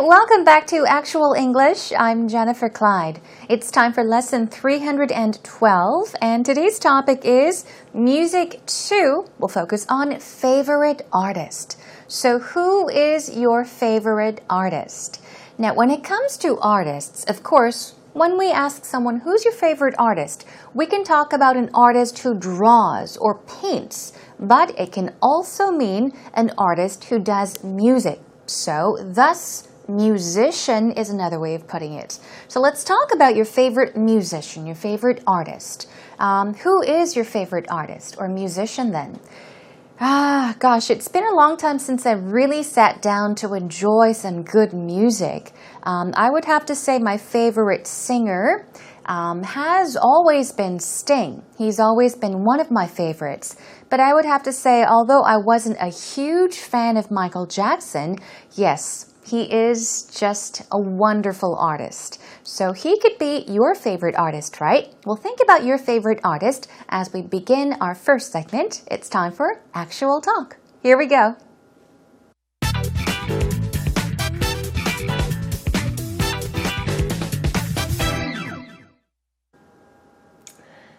welcome back to Actual English. I'm Jennifer Clyde. It's time for lesson 312, and today's topic is Music 2. We'll focus on favorite artist. So who is your favorite artist? Now, when it comes to artists, of course, when we ask someone who's your favorite artist, we can talk about an artist who draws or paints, but it can also mean an artist who does music. So, thus, musician is another way of putting it. So let's talk about your favorite musician, your favorite artist. Who is your favorite artist or musician then? Gosh, it's been a long time since I really sat down to enjoy some good music. I would have to say my favorite singer has always been Sting. He's always been one of my favorites. But I would have to say, although I wasn't a huge fan of Michael Jackson, yes, he is just a wonderful artist. So he could be your favorite artist, right? Well, think about your favorite artist as we begin our first segment. It's time for Actual Talk. Here we go.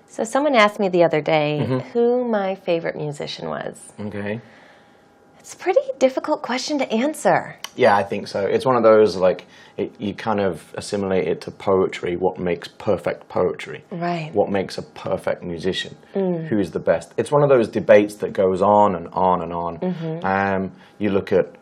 So someone asked me the other day who my favorite musician was. Okay. It's a pretty difficult question to answer. Yeah, I think so. It's one of those, you kind of assimilate it to poetry. What makes perfect poetry? Right. What makes a perfect musician? Who's the best? It's one of those debates that goes on and on and on. You look at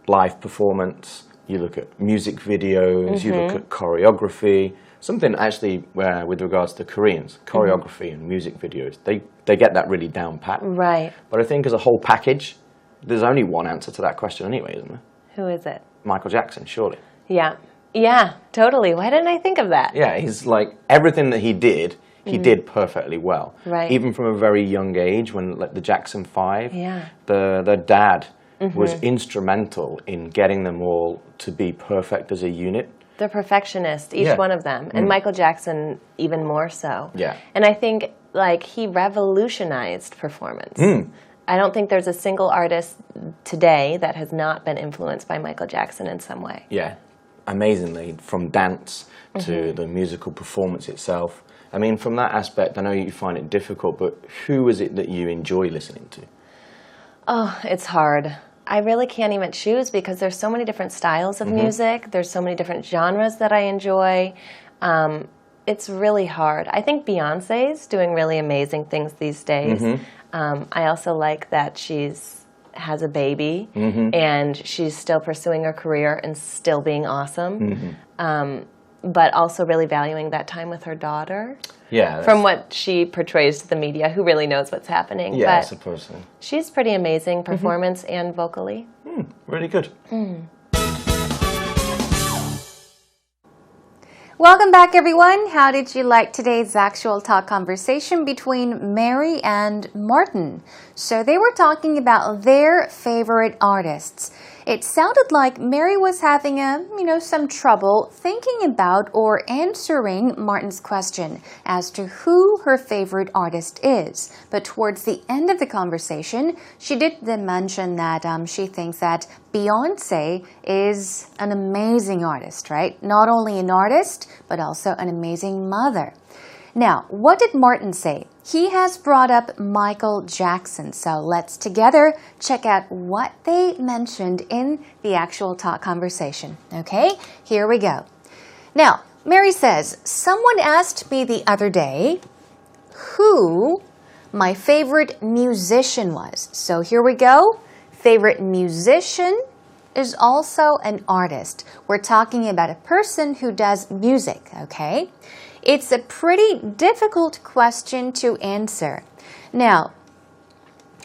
live performance, you look at music videos, you look at choreography. Something actually with regards to Koreans, choreography and music videos, they get that really down pat. Right. But I think as a whole package, there's only one answer to that question anyway, isn't there? Who is it? Michael Jackson, surely. Yeah. Yeah, totally. Why didn't I think of that? Yeah, he's like, everything that he did perfectly well. Right. Even from a very young age, when the Jackson 5, Yeah. the dad was instrumental in getting them all to be perfect as a unit. They're perfectionists, each one of them. And Michael Jackson even more so. Yeah. And I think he revolutionized performance. I don't think there's a single artist today that has not been influenced by Michael Jackson in some way. Yeah, amazingly, from dance to the musical performance itself. I mean, from that aspect, I know you find it difficult, but who is it that you enjoy listening to? Oh, it's hard. I really can't even choose because there's so many different styles of music. There's so many different genres that I enjoy. It's really hard. I think Beyonce's doing really amazing things these days. I also like that has a baby and she's still pursuing her career and still being awesome. But also really valuing that time with her daughter. Yeah. From what she portrays to the media, who really knows what's happening. Yeah, but I suppose so. She's pretty amazing, performance and vocally. Really good. Welcome back, everyone. How did you like today's actual talk conversation between Mary and Martin? So they were talking about their favorite artists. It sounded like Mary was having some trouble thinking about or answering Martin's question as to who her favorite artist is. But towards the end of the conversation, she did then mention that she thinks that Beyonce is an amazing artist, right? Not only an artist, but also an amazing mother. Now, what did Martin say? He has brought up Michael Jackson, so let's together check out what they mentioned in the actual talk conversation. Okay, here we go. Now, Mary says, someone asked me the other day who my favorite musician was. So here we go. Favorite musician is also an artist. We're talking about a person who does music, okay? It's a pretty difficult question to answer. Now,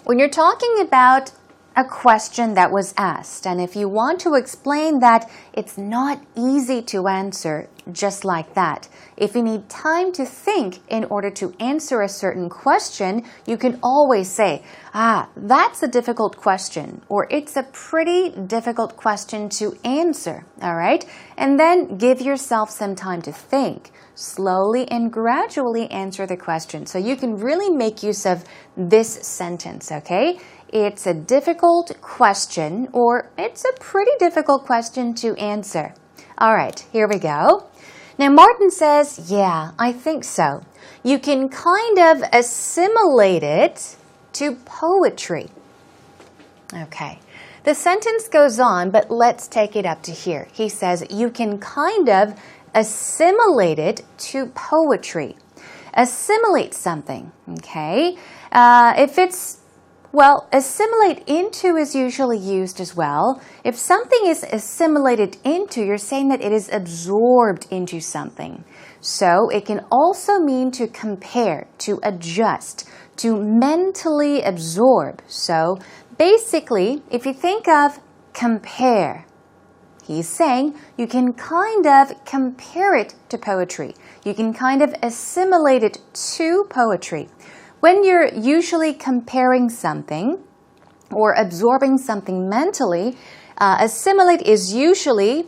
when you're talking about a question that was asked, and if you want to explain that it's not easy to answer just like that, if you need time to think in order to answer a certain question, you can always say, that's a difficult question, or it's a pretty difficult question to answer, all right? And then give yourself some time to think. Slowly and gradually answer the question. So you can really make use of this sentence, okay? it's a difficult question, or it's a pretty difficult question to answer. All right, here we go. Now, Martin says, yeah, I think so. You can kind of assimilate it to poetry. Okay. The sentence goes on, but let's take it up to here. He says, you can kind of assimilate it to poetry. Assimilate something, okay? If it's, well, assimilate into is usually used as well. If something is assimilated into, you're saying that it is absorbed into something. So it can also mean to compare, to adjust, to mentally absorb. So basically, if you think of compare, he's saying you can kind of compare it to poetry. You can kind of assimilate it to poetry. When you're usually comparing something or absorbing something mentally, assimilate is usually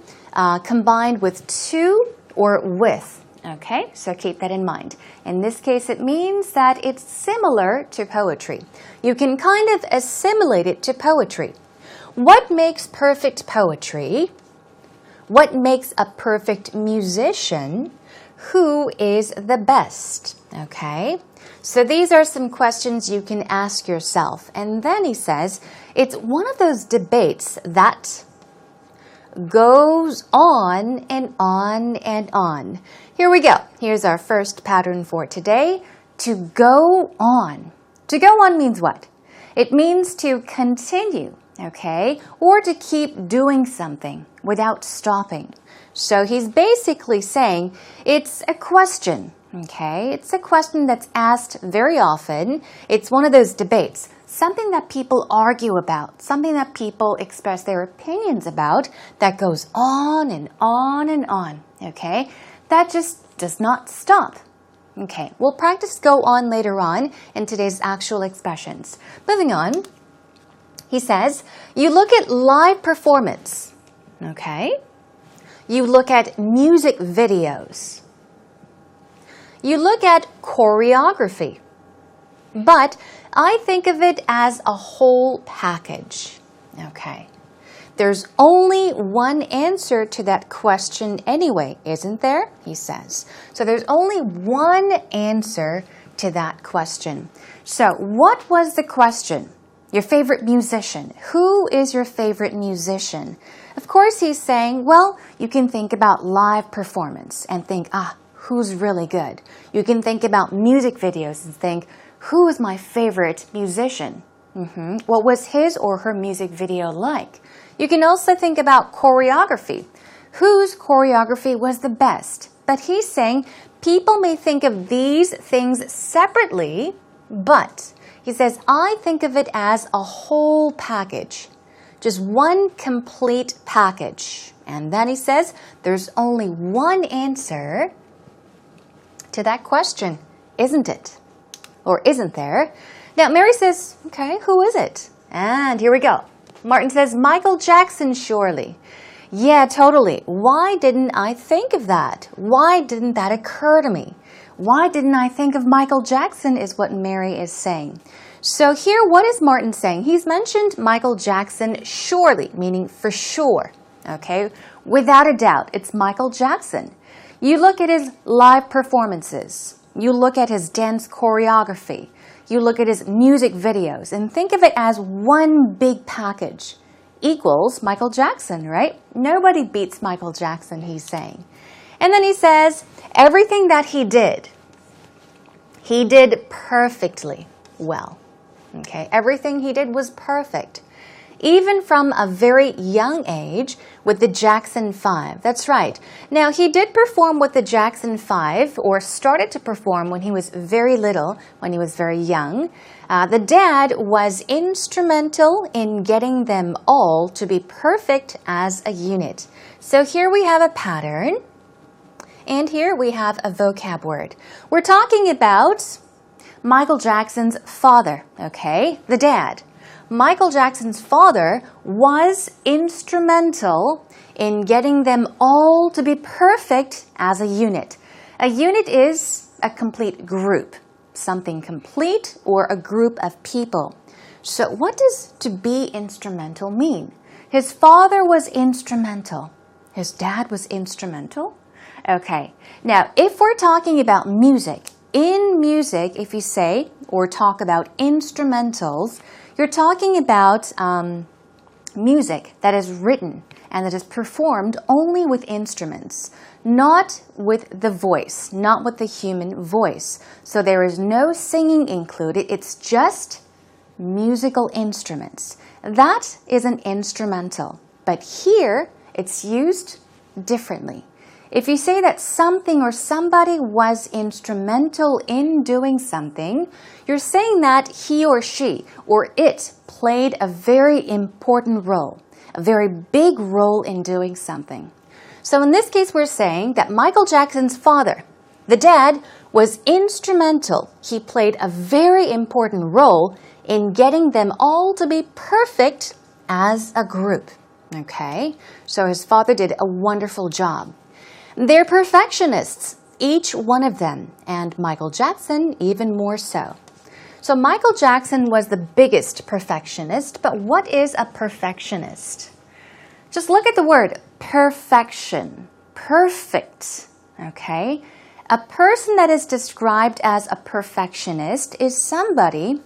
combined with to or with. Okay, so keep that in mind. In this case, it means that it's similar to poetry. You can kind of assimilate it to poetry. What makes perfect poetry? What makes a perfect musician? Who is the best? Okay, so these are some questions you can ask yourself. And then he says, it's one of those debates that goes on and on and on. Here we go. Here's our first pattern for today. To go on. To go on means what? It means to continue, okay? Or to keep doing something without stopping. So he's basically saying it's a question, okay? It's a question that's asked very often. It's one of those debates. Something that people argue about, something that people express their opinions about that goes on and on and on, okay? That just does not stop. Okay, we'll practice go on later on in today's actual expressions. Moving on, he says, you look at live performance, okay? You look at music videos. You look at choreography. But I think of it as a whole package. Okay. There's only one answer to that question anyway, isn't there? He says. So there's only one answer to that question. So what was the question? Your favorite musician. Who is your favorite musician? Of course, he's saying, well, you can think about live performance and think, who's really good? You can think about music videos and think, who is my favorite musician? What was his or her music video like? You can also think about choreography. Whose choreography was the best? But he's saying people may think of these things separately, but he says, I think of it as a whole package. Just one complete package. And then he says, there's only one answer to that question, isn't it? Or isn't there? Now, Mary says, okay, who is it? And here we go. Martin says, Michael Jackson, surely. Yeah, totally. Why didn't I think of that? Why didn't that occur to me? Why didn't I think of Michael Jackson is what Mary is saying. So here, what is Martin saying? He's mentioned Michael Jackson, surely, meaning for sure. Okay, without a doubt, it's Michael Jackson. You look at his live performances. You look at his dance choreography. You look at his music videos and think of it as one big package equals Michael Jackson, right? Nobody beats Michael Jackson, he's saying. And then he says, everything that he did perfectly well. Okay, everything he did was perfect. Even from a very young age with the Jackson 5. That's right. Now, he did perform with the Jackson 5, or started to perform when he was very little, when he was very young. The dad was instrumental in getting them all to be perfect as a unit. So here we have a pattern, and here we have a vocab word. We're talking about Michael Jackson's father, okay? The dad. Michael Jackson's father was instrumental in getting them all to be perfect as a unit. A unit is a complete group, something complete or a group of people. So what does to be instrumental mean? His father was instrumental. His dad was instrumental. Okay, now if we're talking about music, in music, if you say or talk about instrumentals, you're talking about music that is written and that is performed only with instruments, not with the voice, not with the human voice. So there is no singing included, it's just musical instruments. That is an instrumental, but here it's used differently. If you say that something or somebody was instrumental in doing something, you're saying that he or she or it played a very important role, a very big role in doing something. So in this case, we're saying that Michael Jackson's father, the dad, was instrumental. He played a very important role in getting them all to be perfect as a group. Okay? So his father did a wonderful job. They're perfectionists, each one of them, and Michael Jackson even more so. So Michael Jackson was the biggest perfectionist, but what is a perfectionist? Just look at the word perfection, perfect, okay? A person that is described as a perfectionist is somebody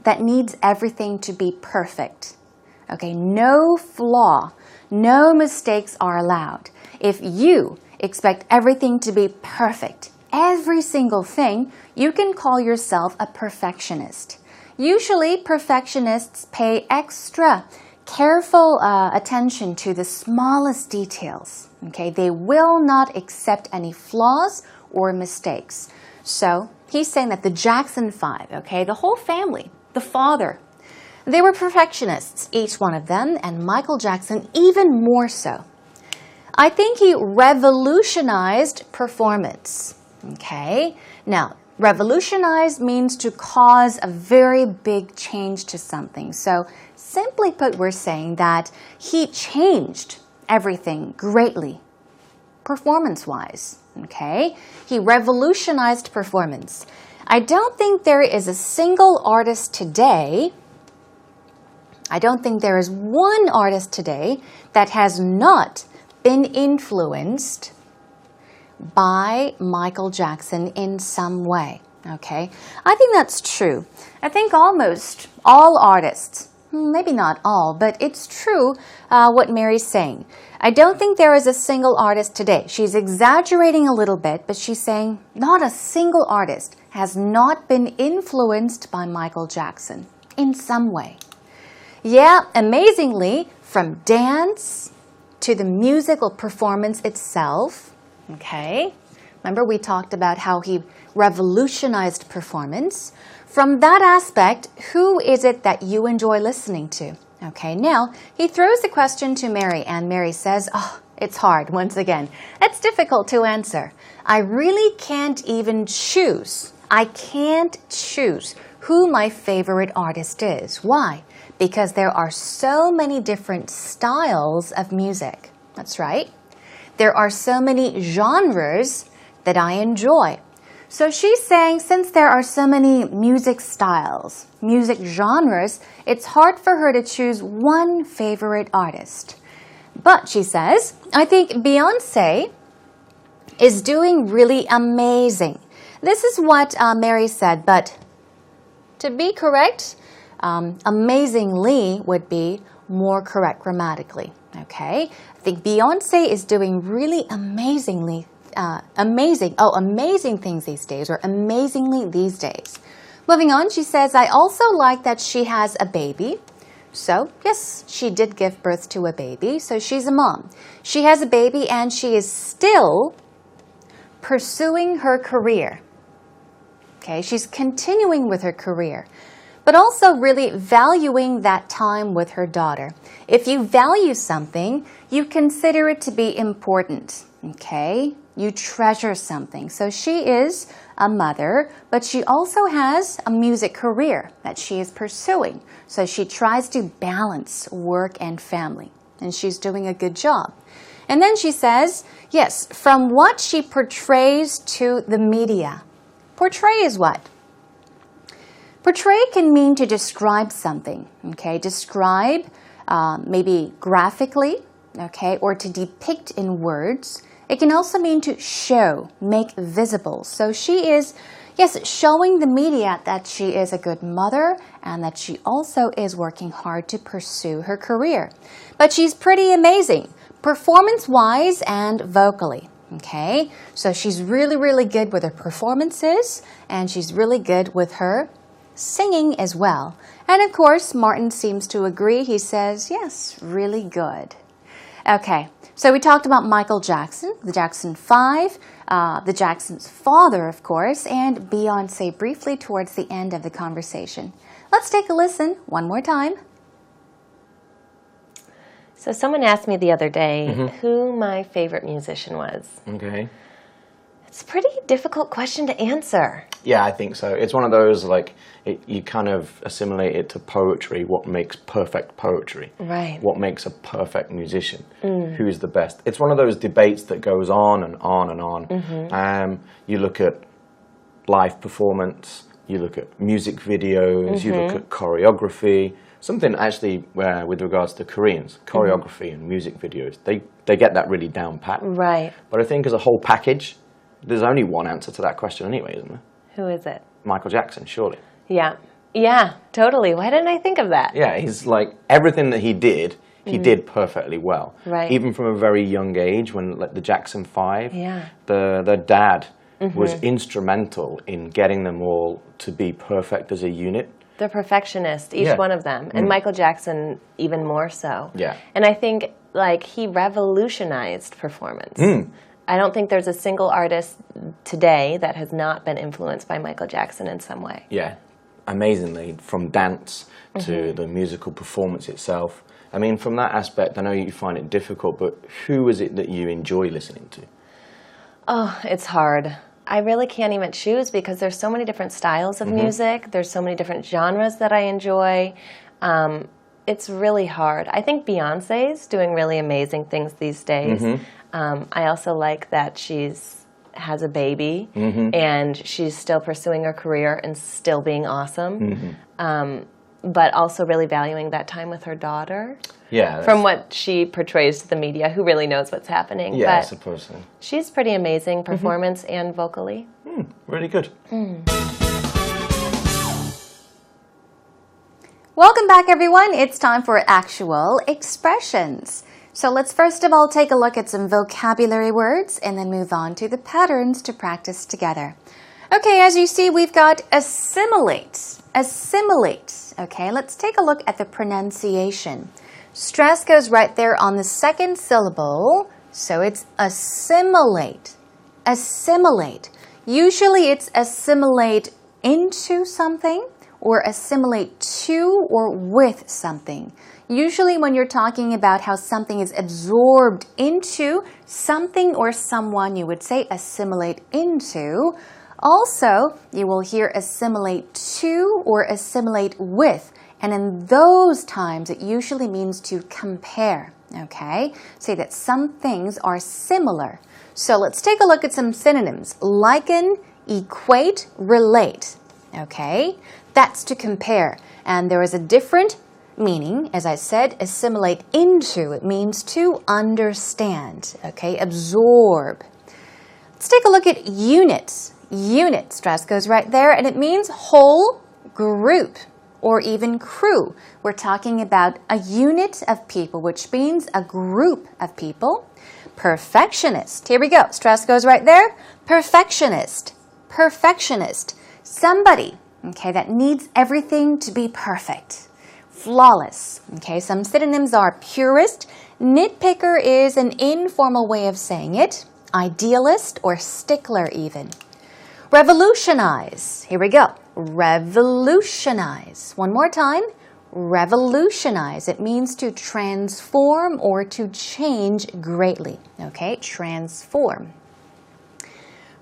that needs everything to be perfect, okay? No flaw, no mistakes are allowed. If you expect everything to be perfect, every single thing, you can call yourself a perfectionist. Usually, perfectionists pay extra careful attention to the smallest details. Okay, they will not accept any flaws or mistakes. So he's saying that the Jackson Five, okay, the whole family, the father, they were perfectionists, each one of them, and Michael Jackson even more so. I think he revolutionized performance. Okay, now revolutionize means to cause a very big change to something. So simply put, we're saying that he changed everything greatly, performance-wise. Okay, he revolutionized performance. I don't think there is a single artist today. I don't think there is one artist today that has not been influenced by Michael Jackson in some way, okay? I think that's true. I think almost all artists, maybe not all, but it's true what Mary's saying. I don't think there is a single artist today. She's exaggerating a little bit, but she's saying not a single artist has not been influenced by Michael Jackson in some way. Yeah, amazingly, from dance to the musical performance itself, okay? Remember we talked about how he revolutionized performance. From that aspect, who is it that you enjoy listening to? Okay, now he throws the question to Mary, and Mary says, oh, it's hard, once again. It's difficult to answer. I really can't even choose. I can't choose who my favorite artist is. Why? Because there are so many different styles of music. That's right. There are so many genres that I enjoy. So she's saying since there are so many music styles, music genres, it's hard for her to choose one favorite artist. But she says, I think Beyonce is doing really amazing. This is what Mary said, but to be correct, amazingly would be more correct grammatically. Okay, I think Beyonce is doing really amazing things these days, or amazingly these days. Moving on, she says, I also like that she has a baby. So, yes, she did give birth to a baby, so she's a mom. She has a baby and she is still pursuing her career. Okay, she's continuing with her career, but also really valuing that time with her daughter. If you value something, you consider it to be important, okay? You treasure something. So she is a mother, but she also has a music career that she is pursuing. So she tries to balance work and family, and she's doing a good job. And then she says, yes, from what she portrays to the media. Portray is what? Portray can mean to describe something, okay? Describe maybe graphically, okay, or to depict in words. It can also mean to show, make visible. So she is, yes, showing the media that she is a good mother and that she also is working hard to pursue her career. But she's pretty amazing, performance-wise and vocally. Okay, so she's really, really good with her performances and she's really good with her singing as well. And of course, Martin seems to agree. He says, yes, really good. Okay, so we talked about Michael Jackson, the Jackson 5, the Jackson's father, of course, and Beyonce briefly towards the end of the conversation. Let's take a listen one more time. So someone asked me the other day who my favorite musician was. Okay. It's a pretty difficult question to answer. Yeah, I think so. It's one of those, like, you kind of assimilate it to poetry. What makes perfect poetry? Right. What makes a perfect musician? Who's the best? It's one of those debates that goes on and on and on. You look at live performance, you look at music videos, you look at choreography. Something actually with regards to Koreans, choreography and music videos, they get that really down pat. Right. But I think as a whole package, there's only one answer to that question anyway, isn't there? Who is it? Michael Jackson, surely. Yeah. Yeah, totally. Why didn't I think of that? Yeah, he's like, everything that he did perfectly well. Right. Even from a very young age, when like the Jackson 5, Yeah. the dad was instrumental in getting them all to be perfect as a unit. They're perfectionists, each Yeah. one of them. And Michael Jackson even more so. Yeah. And I think like he revolutionized performance. I don't think there's a single artist today that has not been influenced by Michael Jackson in some way. Yeah, amazingly, from dance to the musical performance itself. I mean, from that aspect, I know you find it difficult, but who is it that you enjoy listening to? Oh, it's hard. I really can't even choose because there's so many different styles of music. There's so many different genres that I enjoy. It's really hard. I think Beyonce's doing really amazing things these days. I also like that has a baby and she's still pursuing her career and still being awesome. But also really valuing that time with her daughter. Yeah. From what she portrays to the media, who really knows what's happening. Yeah, I but suppose so. she's pretty amazing performance and vocally. Really good. Welcome back, everyone. It's time for actual expressions. So let's first of all take a look at some vocabulary words and then move on to the patterns to practice together. Okay, as you see, we've got assimilate. Assimilate. Okay, let's take a look at the pronunciation. Stress goes right there on the second syllable, so it's assimilate. Assimilate. Usually it's assimilate into something or assimilate to or with something. Usually when you're talking about how something is absorbed into something or someone, you would say assimilate into. Also, you will hear assimilate to or assimilate with. And in those times, it usually means to compare. Okay? Say that some things are similar. So let's take a look at some synonyms. Liken, equate, relate. Okay? That's to compare. And there is a different meaning, as I said, assimilate into. It means to understand. Okay? Absorb. Let's take a look at units. Unit, stress goes right there, and it means whole, group, or even crew. We're talking about a unit of people, which means a group of people. Perfectionist, here we go. Stress goes right there. Perfectionist, perfectionist. Somebody, okay, that needs everything to be perfect. Flawless, okay, some synonyms are purist. Nitpicker is an informal way of saying it. Idealist or stickler even. Revolutionize. Here we go. Revolutionize. One more time. Revolutionize. It means to transform or to change greatly. Okay, transform.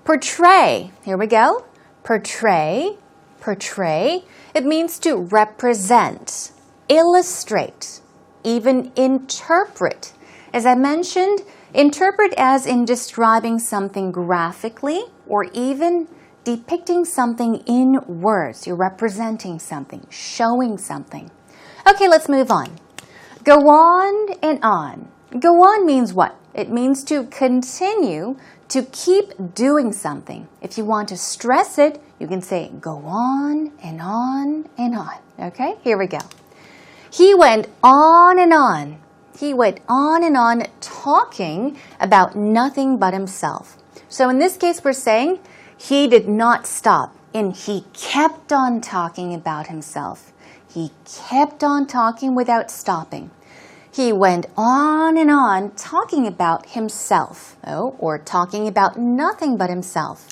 Portray. Here we go. Portray. Portray. It means to represent, illustrate, even interpret. As I mentioned, interpret as in describing something graphically or even depicting something in words. You're representing something, showing something. Okay, let's move on. Go on and on. Go on means what? It means to continue, to keep doing something. If you want to stress it, you can say go on and on and on. Okay, here we go. He went on and on. He went on and on talking about nothing but himself. So in this case, we're saying he did not stop and he kept on talking about himself. He kept on talking without stopping. He went on and on talking about himself, or talking about nothing but himself.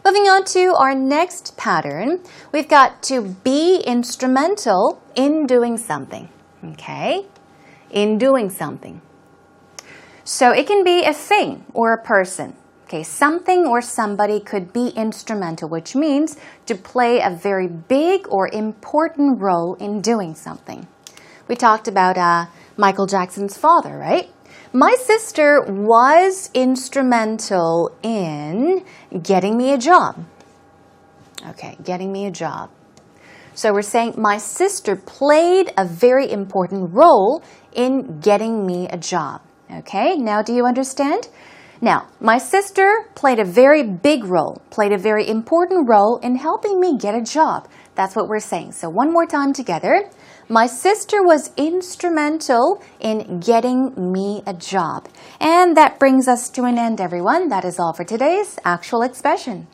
Moving on to our next pattern, we've got to be instrumental in doing something. Okay? In doing something. So it can be a thing or a person. Okay, something or somebody could be instrumental, which means to play a very big or important role in doing something. We talked about Michael Jackson's father, right? My sister was instrumental in getting me a job. Okay, getting me a job. So we're saying my sister played a very important role in getting me a job. Okay, now do you understand? Now, my sister played a very big role, played a very important role in helping me get a job. That's what we're saying. So one more time together. My sister was instrumental in getting me a job. And that brings us to an end, everyone. That is all for today's actual expression.